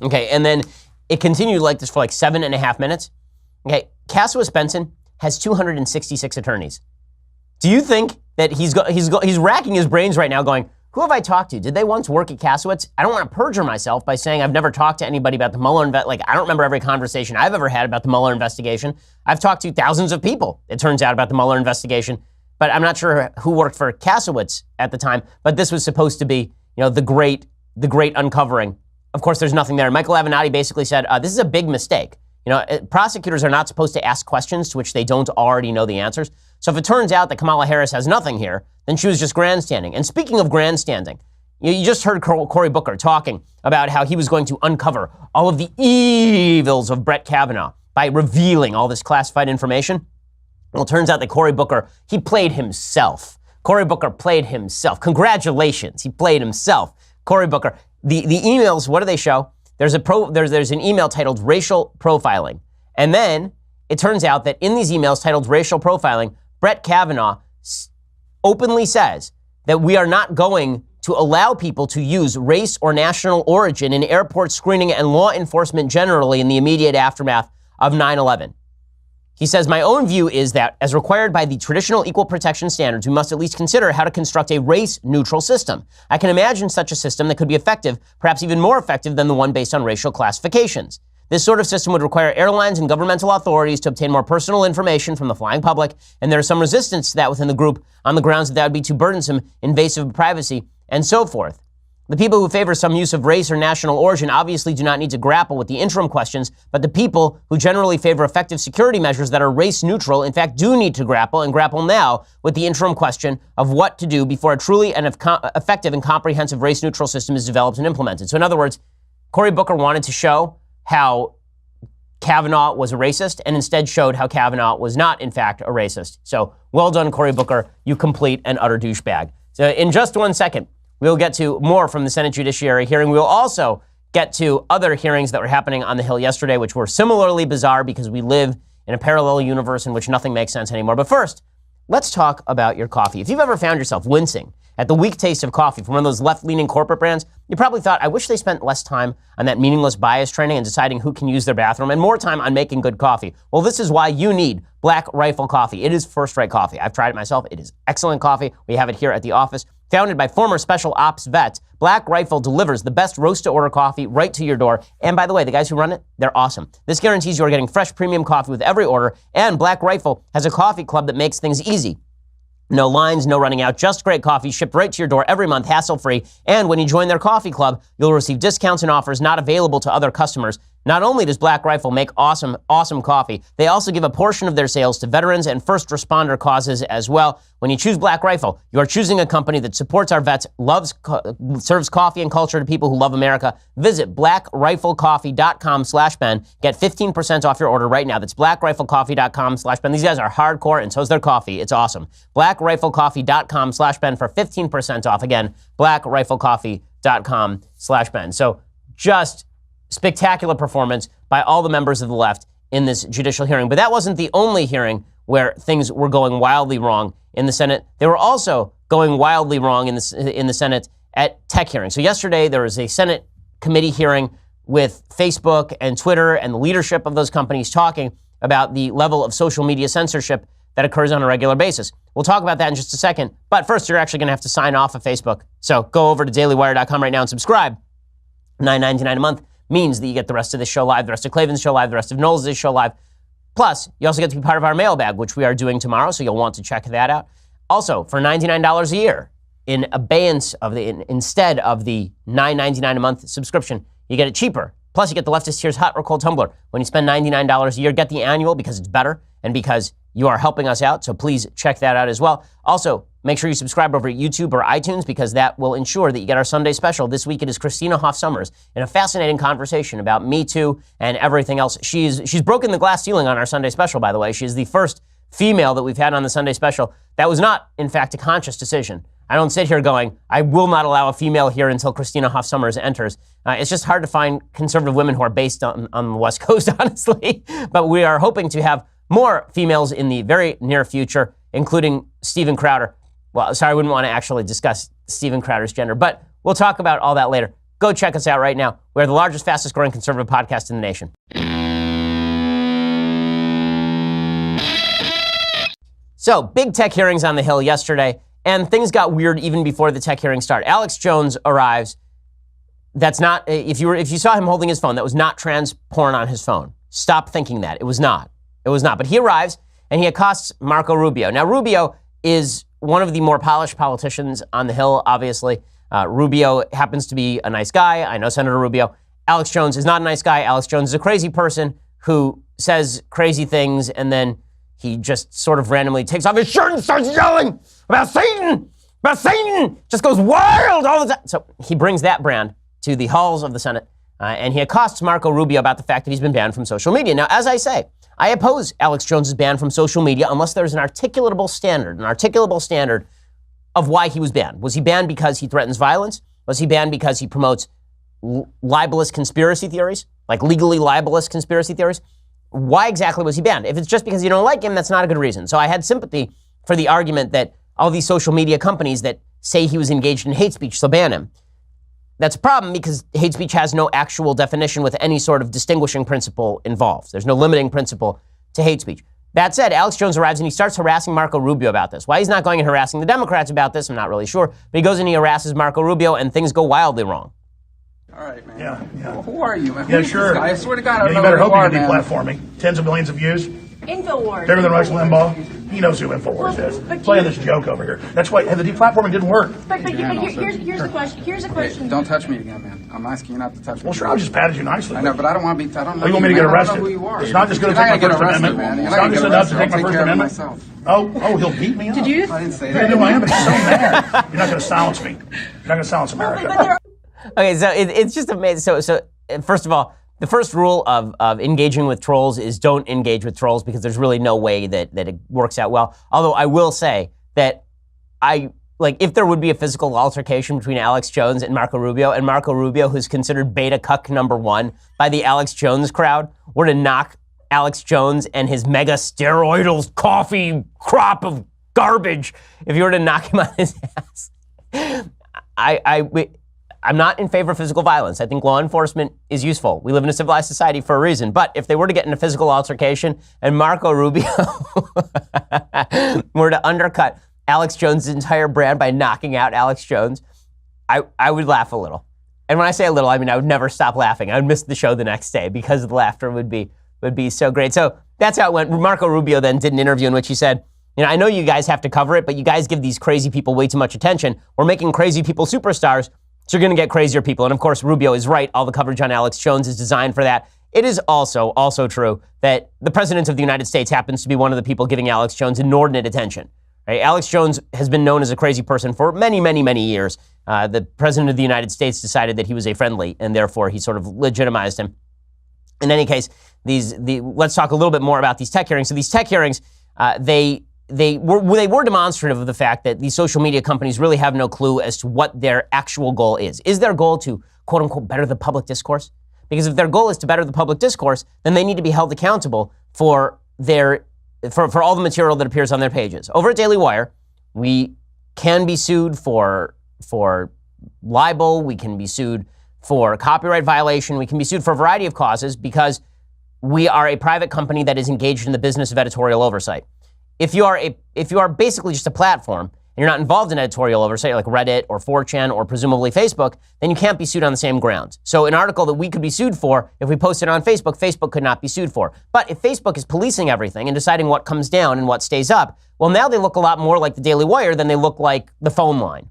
Okay, and then it continued like this for like 7.5 minutes. Okay, Kasowitz Benson has 266 attorneys. Do you think that he's racking his brains right now going, who have I talked to? Did they once work at Kasowitz? I don't want to perjure myself by saying I've never talked to anybody about the Mueller I don't remember every conversation I've ever had about the Mueller investigation. I've talked to thousands of people, it turns out, about the Mueller investigation, but I'm not sure who worked for Kasowitz at the time. But this was supposed to be, the great uncovering. Of course, there's nothing there. Michael Avenatti basically said, this is a big mistake. Prosecutors are not supposed to ask questions to which they don't already know the answers. So if it turns out that Kamala Harris has nothing here, then she was just grandstanding. And speaking of grandstanding, you just heard Cory Booker talking about how he was going to uncover all of the evils of Brett Kavanaugh by revealing all this classified information. Well, it turns out that Cory Booker, he played himself. Cory Booker played himself. Congratulations, he played himself. Cory Booker, the emails, what do they show? There's an email titled racial profiling. And then it turns out that in these emails titled racial profiling, Brett Kavanaugh openly says that we are not going to allow people to use race or national origin in airport screening and law enforcement generally in the immediate aftermath of 9/11. He says, my own view is that, as required by the traditional equal protection standards, we must at least consider how to construct a race-neutral system. I can imagine such a system that could be effective, perhaps even more effective than the one based on racial classifications. This sort of system would require airlines and governmental authorities to obtain more personal information from the flying public, and there is some resistance to that within the group on the grounds that would be too burdensome, invasive of privacy, and so forth. The people who favor some use of race or national origin obviously do not need to grapple with the interim questions, but the people who generally favor effective security measures that are race neutral, in fact, do need to grapple now with the interim question of what to do before a truly and effective and comprehensive race neutral system is developed and implemented. So in other words, Cory Booker wanted to show how Kavanaugh was a racist and instead showed how Kavanaugh was not, in fact, a racist. So well done, Cory Booker, you complete and utter douchebag. So in just 1 second, we'll get to more from the Senate Judiciary hearing. We'll also get to other hearings that were happening on the Hill yesterday, which were similarly bizarre because we live in a parallel universe in which nothing makes sense anymore. But first, let's talk about your coffee. If you've ever found yourself wincing at the weak taste of coffee from one of those left-leaning corporate brands, you probably thought, I wish they spent less time on that meaningless bias training and deciding who can use their bathroom and more time on making good coffee. Well, this is why you need Black Rifle Coffee. It is first-rate coffee. I've tried it myself. It is excellent coffee. We have it here at the office. Founded by former special ops vets, Black Rifle delivers the best roast-to-order coffee right to your door. And by the way, the guys who run it, they're awesome. This guarantees you are getting fresh premium coffee with every order, and Black Rifle has a coffee club that makes things easy. No lines, no running out, just great coffee shipped right to your door every month, hassle-free. And when you join their coffee club, you'll receive discounts and offers not available to other customers. Not only does Black Rifle make awesome coffee, they also give a portion of their sales to veterans and first responder causes as well. When you choose Black Rifle, you are choosing a company that supports our vets, serves coffee and culture to people who love America. Visit blackriflecoffee.com/Ben. Get 15% off your order right now. That's blackriflecoffee.com/Ben. These guys are hardcore, and so is their coffee. It's awesome. blackriflecoffee.com/Ben for 15% off. Again, blackriflecoffee.com/Ben. So just spectacular performance by all the members of the left in this judicial hearing. But that wasn't the only hearing where things were going wildly wrong in the Senate. They were also going wildly wrong in the Senate at tech hearings. So yesterday there was a Senate committee hearing with Facebook and Twitter and the leadership of those companies talking about the level of social media censorship that occurs on a regular basis. We'll talk about that in just a second. But first, you're actually going to have to sign off of Facebook. So go over to dailywire.com right now and subscribe. $9.99 a month means that you get the rest of this show live, the rest of Klavan's show live, the rest of Knowles' show live. Plus, you also get to be part of our mailbag, which we are doing tomorrow, so you'll want to check that out. Also, for $99 a year, in abeyance of instead of the $9.99 a month subscription, you get it cheaper. Plus, you get the Leftist Tears hot or cold tumbler. When you spend $99 a year, get the annual because it's better and because you are helping us out. So please check that out as well. Also, make sure you subscribe over at YouTube or iTunes because that will ensure that you get our Sunday special. This week it is Christina Hoff Sommers in a fascinating conversation about Me Too and everything else. She's broken the glass ceiling on our Sunday special, by the way. She is the first female that we've had on the Sunday special. That was not, in fact, a conscious decision. I don't sit here going, I will not allow a female here until Christina Hoff Sommers enters. It's just hard to find conservative women who are based on the West Coast, honestly. But we are hoping to have more females in the very near future, including Steven Crowder. Well, sorry, I wouldn't want to actually discuss Steven Crowder's gender, but we'll talk about all that later. Go check us out right now. We're the largest, fastest growing conservative podcast in the nation. So, big tech hearings on the Hill yesterday, and things got weird even before the tech hearing started. Alex Jones arrives. That's not, if you saw him holding his phone, that was not trans porn on his phone. Stop thinking that. It was not. It was not. But he arrives, and he accosts Marco Rubio. Now, Rubio is one of the more polished politicians on the Hill, obviously. Rubio happens to be a nice guy. I know Senator Rubio. Alex Jones is not a nice guy. Alex Jones is a crazy person who says crazy things, and then he just sort of randomly takes off his shirt and starts yelling about Satan, just goes wild all the time. So he brings that brand to the halls of the Senate, and he accosts Marco Rubio about the fact that he's been banned from social media. Now, as I say, I oppose Alex Jones' ban from social media unless there's an articulable standard of why he was banned. Was he banned because he threatens violence? Was he banned because he promotes libelous conspiracy theories, like legally libelous conspiracy theories? Why exactly was he banned? If it's just because you don't like him, that's not a good reason. So I had sympathy for the argument that all these social media companies that say he was engaged in hate speech, so ban him. That's a problem because hate speech has no actual definition with any sort of distinguishing principle involved. There's no limiting principle to hate speech. That said, Alex Jones arrives and he starts harassing Marco Rubio about this. Why he's not going and harassing the Democrats about this, I'm not really sure. But he goes and he harasses Marco Rubio and things go wildly wrong. All right, man. Yeah. Well, who are you, man? Yeah, sure. I swear to God, I don't You know better who hope you you are, can man. deplatform me. Tens of millions of views. InfoWars. Bigger than Rush Limbaugh. He knows who InfoWars is. Playing this joke over here. That's why the deplatforming didn't work. But here's the question. Here's a question. Hey, don't touch me again, man. I'm asking you not to touch me. Well, sure, I just patted you nicely. I know, but I don't want to be. I don't know. Oh, you want me to get man. arrested? I don't know who you are. It's not just going to You're take my not First gonna get Amendment. arrested, man. It's You're not not just gonna enough to get take my arrested. First I'll take care of it Amendment. myself. He'll beat me up. Did you just? I didn't say Yeah, that. no, I am, but he's so mad. You're not going to silence me. You're not going to silence America. Okay, so it's just amazing. So first of all, the first rule of engaging with trolls is don't engage with trolls because there's really no way that it works out well. Although I will say that if there would be a physical altercation between Alex Jones and Marco Rubio, who's considered beta cuck number one by the Alex Jones crowd, were to knock Alex Jones and his mega steroidal coffee crop of garbage, if you were to knock him on his ass, I'm not in favor of physical violence. I think law enforcement is useful. We live in a civilized society for a reason. But if they were to get in a physical altercation and Marco Rubio were to undercut Alex Jones' entire brand by knocking out Alex Jones, I would laugh a little. And when I say a little, I mean I would never stop laughing. I would miss the show the next day because the laughter would be so great. So that's how it went. Marco Rubio then did an interview in which he said, I know you guys have to cover it, but you guys give these crazy people way too much attention. We're making crazy people superstars. So you're going to get crazier people. And of course, Rubio is right. All the coverage on Alex Jones is designed for that. It is also true that the President of the United States happens to be one of the people giving Alex Jones inordinate attention. Right? Alex Jones has been known as a crazy person for many, many, many years. The President of the United States decided that he was a friendly, and therefore he sort of legitimized him. In any case, let's talk a little bit more about these tech hearings. So these tech hearings, they were demonstrative of the fact that these social media companies really have no clue as to what their actual goal is. Is their goal to, quote unquote, better the public discourse? Because if their goal is to better the public discourse, then they need to be held accountable for all the material that appears on their pages. Over at Daily Wire, we can be sued for libel, we can be sued for copyright violation, we can be sued for a variety of causes because we are a private company that is engaged in the business of editorial oversight. if you are basically just a platform and you're not involved in editorial oversight like Reddit or 4chan or presumably Facebook, then you can't be sued on the same grounds. So an article that we could be sued for, if we posted on Facebook, Facebook could not be sued for. But if Facebook is policing everything and deciding what comes down and what stays up, well, now they look a lot more like the Daily Wire than they look like the phone line.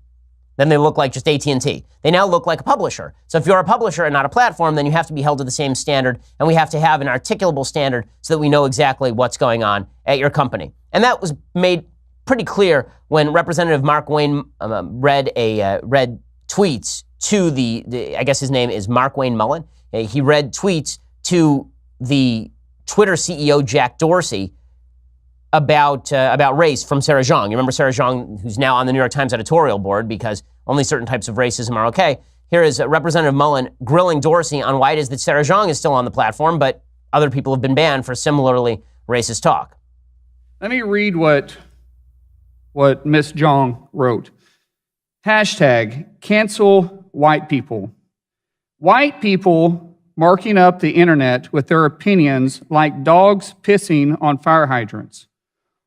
Then they look like just AT&T. They now look like a publisher. So if you're a publisher and not a platform, then you have to be held to the same standard, and we have to have an articulable standard so that we know exactly what's going on at your company. And that was made pretty clear when Representative Mark Wayne read tweets to the I guess his name is Mark Wayne Mullen. He read tweets to the Twitter CEO Jack Dorsey about race from Sarah Jeong. You remember Sarah Jeong, who's now on the New York Times editorial board because only certain types of racism are okay. Here is Representative Mullen grilling Dorsey on why it is that Sarah Jeong is still on the platform, but other people have been banned for similarly racist talk. Let me read what Ms. Jeong wrote. Hashtag cancel white people. White people marking up the internet with their opinions like dogs pissing on fire hydrants.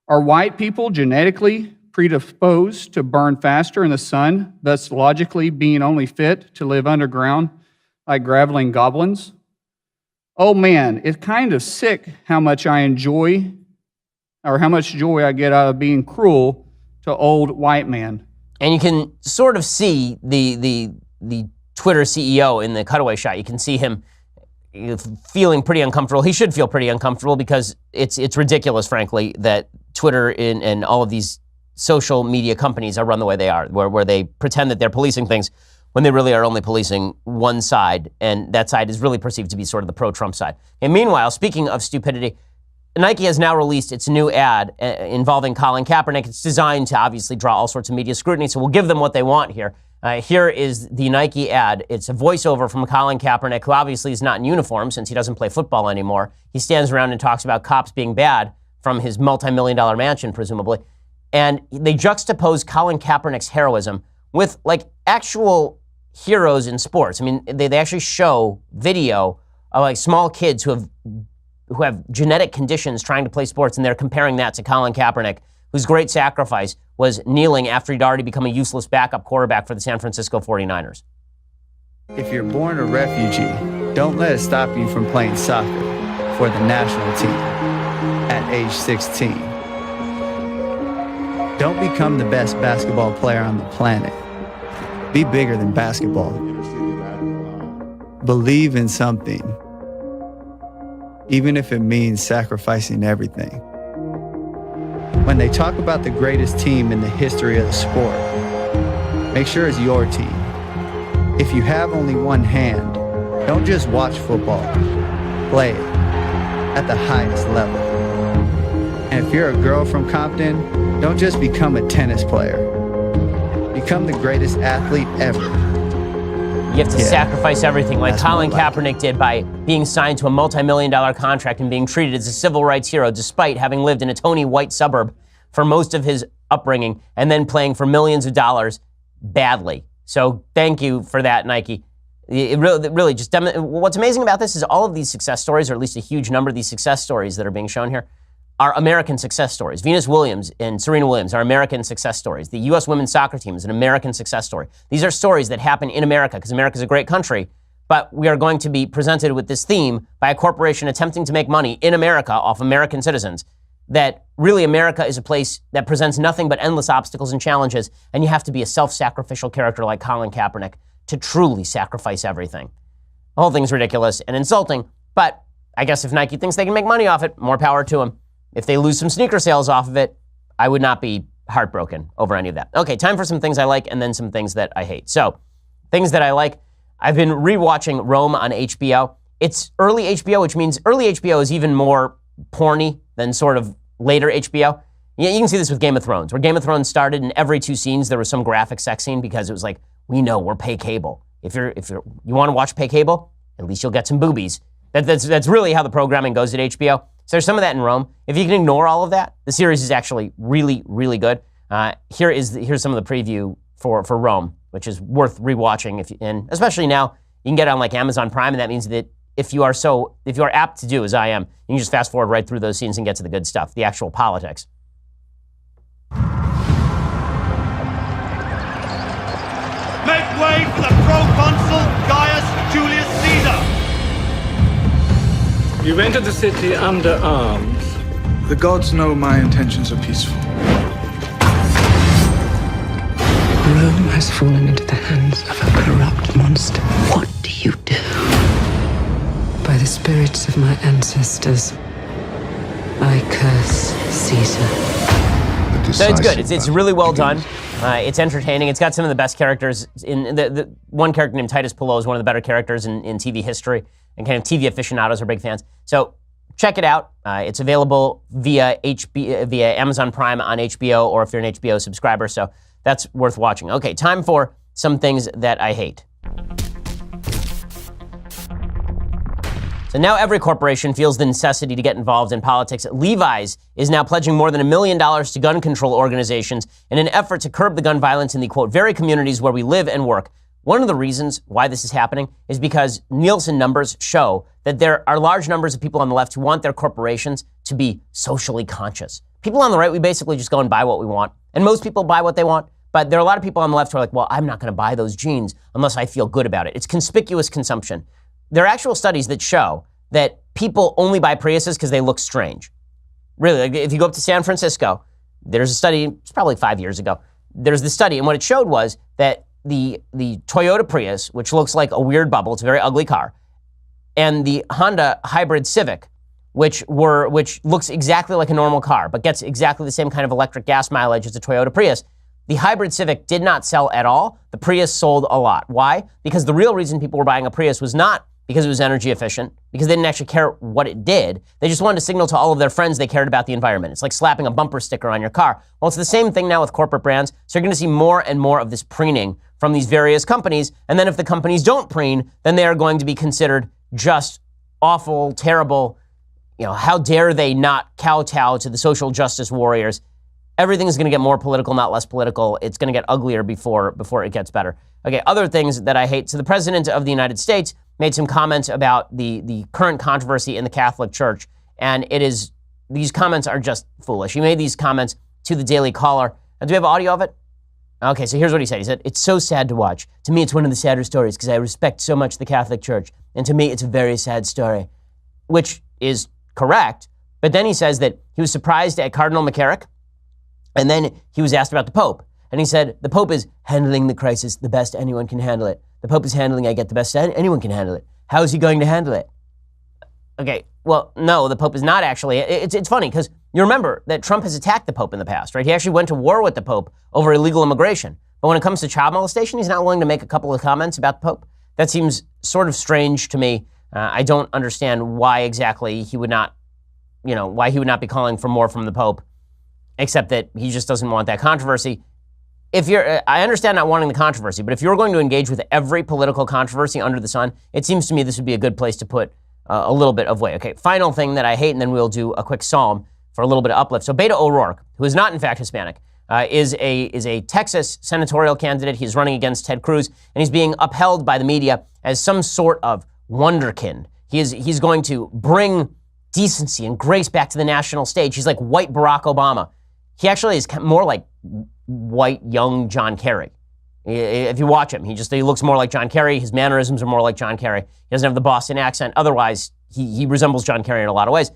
Are white people genetically predisposed to burn faster in the sun, thus logically being only fit to live underground like graveling goblins? Oh man, it's kind of sick how much I enjoy or how much joy I get out of being cruel to old white man. And you can sort of see the Twitter CEO in the cutaway shot. You can see him feeling pretty uncomfortable. He should feel pretty uncomfortable because it's ridiculous, frankly, that Twitter and all of these social media companies are run the way they are, where they pretend that they're policing things when they really are only policing one side, and that side is really perceived to be sort of the pro-Trump side. And meanwhile, speaking of stupidity, Nike has now released its new ad involving Colin Kaepernick. It's designed to obviously draw all sorts of media scrutiny, so we'll give them what they want here. Here is the Nike ad. It's a voiceover from Colin Kaepernick, who obviously is not in uniform since he doesn't play football anymore. He stands around and talks about cops being bad from his multi-million-dollar mansion, presumably. And they juxtapose Colin Kaepernick's heroism with, like, actual heroes in sports. I mean, they actually show video of, like, small kids who have genetic conditions trying to play sports, and they're comparing that to Colin Kaepernick, whose great sacrifice was kneeling after he'd already become a useless backup quarterback for the San Francisco 49ers. If you're born a refugee, don't let it stop you from playing soccer for the national team at age 16. Don't become the best basketball player on the planet. Be bigger than basketball. Believe in something, even if it means sacrificing everything. When they talk about the greatest team in the history of the sport, make sure it's your team. If you have only one hand, don't just watch football, play it at the highest level. And if you're a girl from Compton, don't just become a tennis player. Become the greatest athlete ever. You have to sacrifice everything, like Colin Kaepernick did by being signed to a multi-million-dollar contract and being treated as a civil rights hero despite having lived in a tony white suburb for most of his upbringing and then playing for millions of dollars badly. So thank you for that, Nike. It really just what's amazing about this is all of these success stories, or at least a huge number of these success stories that are being shown here, are American success stories. Venus Williams and Serena Williams are American success stories. The U.S. women's soccer team is an American success story. These are stories that happen in America because America is a great country, but we are going to be presented with this theme by a corporation attempting to make money in America off American citizens, that really America is a place that presents nothing but endless obstacles and challenges, and you have to be a self-sacrificial character like Colin Kaepernick to truly sacrifice everything. The whole thing's ridiculous and insulting, but I guess if Nike thinks they can make money off it, more power to them. If they lose some sneaker sales off of it, I would not be heartbroken over any of that. Okay, time for some things I like and then some things that I hate. So, things that I like, I've been rewatching Rome on HBO. It's early HBO, which means early HBO is even more porny than sort of later HBO. You can see this with Game of Thrones, where Game of Thrones started in every 2 scenes there was some graphic sex scene because it was like, we know we're pay cable. If you want to watch pay cable, at least you'll get some boobies. That's really how the programming goes at HBO. So there's some of that in Rome. If you can ignore all of that, the series is actually really, really good. Here's some of the preview for Rome, which is worth rewatching. And especially now, you can get it on like Amazon Prime, and that means that if you are apt to do as I am, you can just fast forward right through those scenes and get to the good stuff, the actual politics. make way for the proconsul Gaius Julius Caesar. You've entered the city under arms. The gods know my intentions are peaceful. Rome has fallen into the hands of a corrupt monster. What do you do? By the spirits of my ancestors, I curse Caesar. So it's good. It's really well done. It's entertaining. It's got some of the best characters. In the one character named Titus Pillow is one of the better characters in TV history, and kind of TV aficionados are big fans. So check it out. It's available via Amazon Prime on HBO, or if you're an HBO subscriber. So that's worth watching. Okay, time for some things that I hate. So now every corporation feels the necessity to get involved in politics. Levi's is now pledging more than $1 million to gun control organizations in an effort to curb the gun violence in the, quote, very communities where we live and work. One of the reasons why this is happening is because Nielsen numbers show that there are large numbers of people on the left who want their corporations to be socially conscious. People on the right, we basically just go and buy what we want. And most people buy what they want. But there are a lot of people on the left who are like, well, I'm not going to buy those jeans unless I feel good about it. It's conspicuous consumption. There are actual studies that show that people only buy Priuses because they look strange. Really, like if you go up to San Francisco, there's a study, it's probably 5 years ago, there's this study, and what it showed was that the Toyota Prius, which looks like a weird bubble, it's a very ugly car, and the Honda Hybrid Civic, which looks exactly like a normal car, but gets exactly the same kind of electric gas mileage as a Toyota Prius, the Hybrid Civic did not sell at all. The Prius sold a lot. Why? Because the real reason people were buying a Prius was not because it was energy efficient, because they didn't actually care what it did. They just wanted to signal to all of their friends they cared about the environment. It's like slapping a bumper sticker on your car. Well, it's the same thing now with corporate brands. So you're going to see more and more of this preening from these various companies. And then if the companies don't preen, then they are going to be considered just awful, terrible. You know, how dare they not kowtow to the social justice warriors? Everything's going to get more political, not less political. It's going to get uglier before it gets better. Okay, other things that I hate. So the President of the United States made some comments about the current controversy in the Catholic Church, and these comments are just foolish. He made these comments to the Daily Caller. Do we have audio of it? Okay, so here's what he said. He said, "It's so sad to watch. To me, it's one of the sadder stories because I respect so much the Catholic Church, and to me, it's a very sad story," which is correct. But then he says that he was surprised at Cardinal McCarrick. And then he was asked about the Pope. And he said, the Pope is handling the crisis the best anyone can handle it. The Pope is handling, I get the best anyone can handle it. How is he going to handle it? Okay, well, no, the Pope is not actually. It's funny because you remember that Trump has attacked the Pope in the past, right? He actually went to war with the Pope over illegal immigration. But when it comes to child molestation, he's not willing to make a couple of comments about the Pope. That seems sort of strange to me. I don't understand why exactly he would not be calling for more from the Pope, except that he just doesn't want that controversy. I understand not wanting the controversy, but if you're going to engage with every political controversy under the sun, it seems to me this would be a good place to put a little bit of weight. Okay, final thing that I hate, and then we'll do a quick psalm for a little bit of uplift. So Beto O'Rourke, who is not in fact Hispanic, is a Texas senatorial candidate. He's running against Ted Cruz, and he's being upheld by the media as some sort of wonderkind. He's going to bring decency and grace back to the national stage. He's like white Barack Obama. He actually is more like white young John Kerry. If you watch him, he looks more like John Kerry. His mannerisms are more like John Kerry. He doesn't have the Boston accent. Otherwise, he resembles John Kerry in a lot of ways.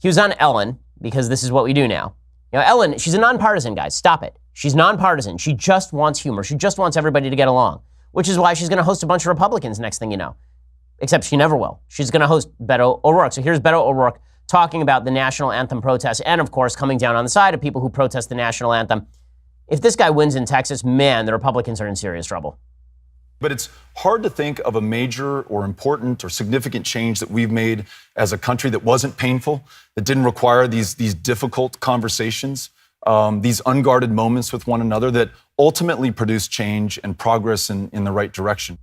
He was on Ellen, because this is what we do now. You know, Ellen, she's a nonpartisan, guys. Stop it. She's nonpartisan. She just wants humor. She just wants everybody to get along, which is why she's going to host a bunch of Republicans next thing you know. Except she never will. She's going to host Beto O'Rourke. So here's Beto O'Rourke talking about the national anthem protests and, of course, coming down on the side of people who protest the national anthem. If this guy wins in Texas, man, the Republicans are in serious trouble. But it's hard to think of a major or important or significant change that we've made as a country that wasn't painful, that didn't require these difficult conversations, these unguarded moments with one another that ultimately produce change and progress in the right direction.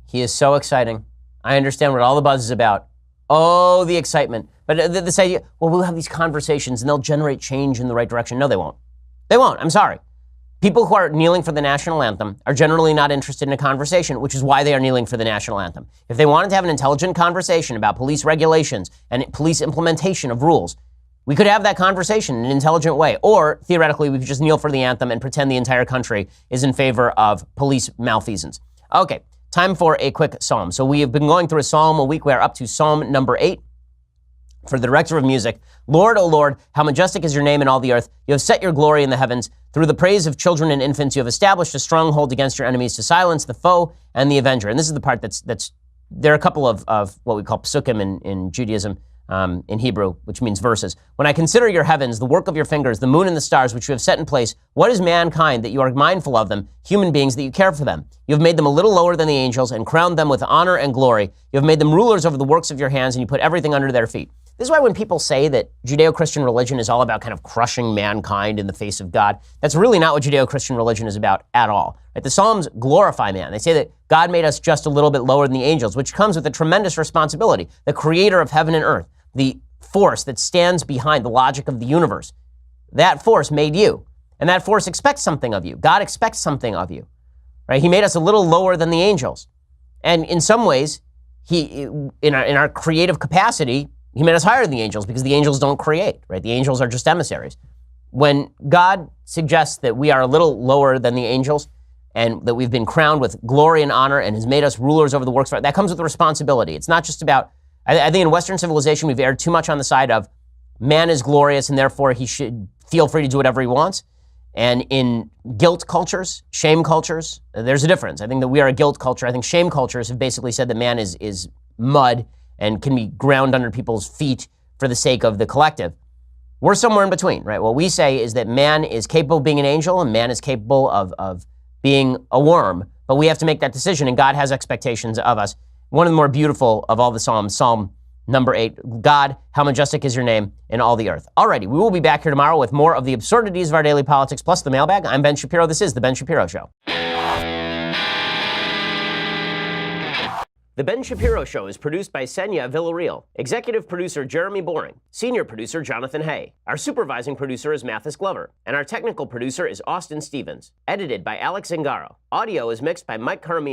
He is so exciting. I understand what all the buzz is about. Oh, the excitement. But this idea, well, we'll have these conversations and they'll generate change in the right direction. No, they won't. They won't. I'm sorry. People who are kneeling for the national anthem are generally not interested in a conversation, which is why they are kneeling for the national anthem. If they wanted to have an intelligent conversation about police regulations and police implementation of rules, we could have that conversation in an intelligent way. Or, theoretically, we could just kneel for the anthem and pretend the entire country is in favor of police malfeasance. Okay, time for a quick psalm. So we have been going through a psalm a week. We are up to Psalm number 8. For the director of music, Lord, O Lord, how majestic is your name in all the earth. You have set your glory in the heavens. Through the praise of children and infants, you have established a stronghold against your enemies to silence the foe and the avenger. And this is the part that's there are a couple of what we call psukim in Judaism, in Hebrew, which means verses. When I consider your heavens, the work of your fingers, the moon and the stars, which you have set in place, what is mankind that you are mindful of them, human beings that you care for them? You have made them a little lower than the angels and crowned them with honor and glory. You have made them rulers over the works of your hands, and you put everything under their feet. This is why when people say that Judeo-Christian religion is all about kind of crushing mankind in the face of God, that's really not what Judeo-Christian religion is about at all. Right? The Psalms glorify man. They say that God made us just a little bit lower than the angels, which comes with a tremendous responsibility. The creator of heaven and earth, the force that stands behind the logic of the universe, that force made you. And that force expects something of you. God expects something of you. Right? He made us a little lower than the angels. And in some ways, in our creative capacity, he made us higher than the angels because the angels don't create, right? The angels are just emissaries. When God suggests that we are a little lower than the angels and that we've been crowned with glory and honor and has made us rulers over the works of art, that comes with a responsibility. It's not just about, I think in Western civilization, we've erred too much on the side of man is glorious and therefore he should feel free to do whatever he wants. And in guilt cultures, shame cultures, there's a difference. I think that we are a guilt culture. I think shame cultures have basically said that man is mud and can be ground under people's feet for the sake of the collective. We're somewhere in between, right? What we say is that man is capable of being an angel and man is capable of being a worm, but we have to make that decision, and God has expectations of us. One of the more beautiful of all the Psalms, Psalm number 8, God, how majestic is your name in all the earth. Alrighty, we will be back here tomorrow with more of the absurdities of our daily politics, plus the mailbag. I'm Ben Shapiro. This is The Ben Shapiro Show. The Ben Shapiro Show is produced by Senya Villarreal, executive producer Jeremy Boring, senior producer Jonathan Hay. Our supervising producer is Mathis Glover, and our technical producer is Austin Stevens. Edited by Alex Zingaro. Audio is mixed by Mike Caramino.